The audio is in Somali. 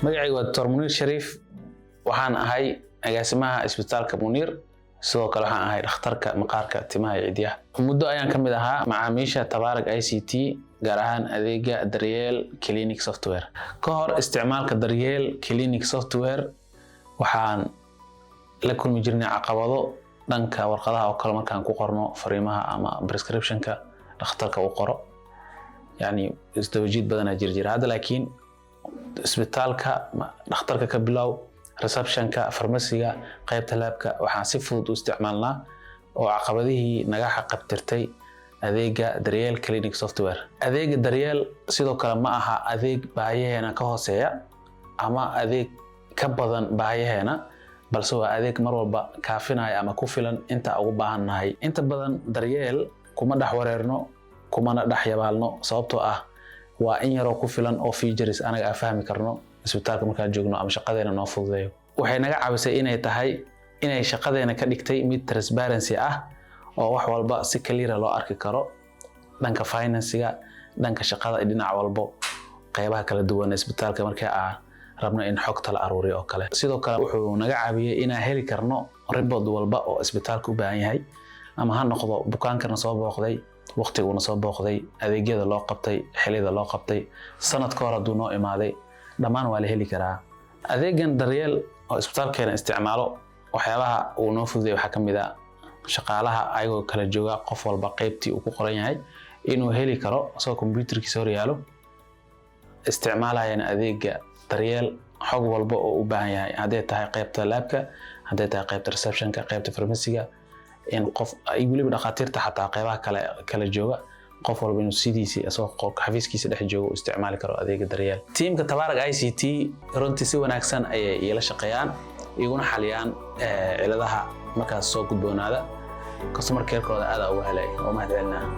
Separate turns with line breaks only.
magacaygu waa Dr. Muniir Shariif waxaan ahay agaasimaha isbitaalka Muniir sidoo kale waxaan ahay dhakhtarka maqaarka timaha iyo cidiyaha muddo ayaan ka mid ahaa macaamiisha Tabarak ICT gaar ahaan adeega Daryeel Clinic Software ka hor isticmaalka Daryeel Clinic Software waxaan la kulmi jirnay caqabado dhanka warqadaha oo kale markaan ku qorno fariimaha ama prescriptionka dhakhtarka uu qoro yani isdawjiid badan jira hadda laakiin isbitaalka dhakhtarka ka bilow receptionka farmasiga qaybta labka waxaan si fudud u isticmaalnaa oo caqabadihii naga xaqabtirtay adeega Daryeel Clinic Software adeega Daryeel sidoo kale ma aha adeeg baahiyeena ka hooseeya ama adeeg ka badan baahiyeena balse waa adeeg mar walba kaafinaya ama ku filan inta ugu baahanahay inta badan Daryeel kuma dhax wareerno kuma dhax yabaalno sababtoo ah waa in yar oo ku filan oo features anaga fahmi karno isbitaalka marka joogno ama shaqadeena noo fududeeyo waxay naga caawisay inay shaqadeena ka dhigtay mid transparency ah oo wax walba si clear loo arki karo dhanka finance-ga dhanka shaqada dhinac walba qaybaha kala duwan isbitaalka marka rabno in xogta la aruuriyo oo kale sidoo kale wuxuu naga caawiyay inaan heli karno report walba oo isbitaalku u baahan yahay ama ha noqdo bukaankana soo booqday waqtigu soo booqday adeegyada loo qabtay xilida loo qabtay sanad ka hor haduu noo imaaday dhamaan waa la heli karaa adeegan Daryeel oo isbitaalkeena isticmaalo waxyaabaha uu noo fududeeyo waxa kamid ah shaqaalaha ayagoo kala jooga qof walba qaybtii uu ku qoran yahay inuu heli karo soo computerkiisa hor yaalo isticmaalayana adeega Daryeel xog walba oo u baahan yahay haday tahay qaybta labka haday tahay qaybta receptionka qaybta farmasiga in qof ay waliba dhaqaatiirta xataa qaybaha kala jooga qof walba inuu sidiisii asoo xafiiskiisa dhex joogo isticmaali karo adeega Daryeel teamka Tabarak ICT runtii si wanaagsan ay ila shaqeeyaan iyaguna xaliyaan ciladaha markaas soo gudboonaada customer care kooda aad u helay oo mahadcelinahay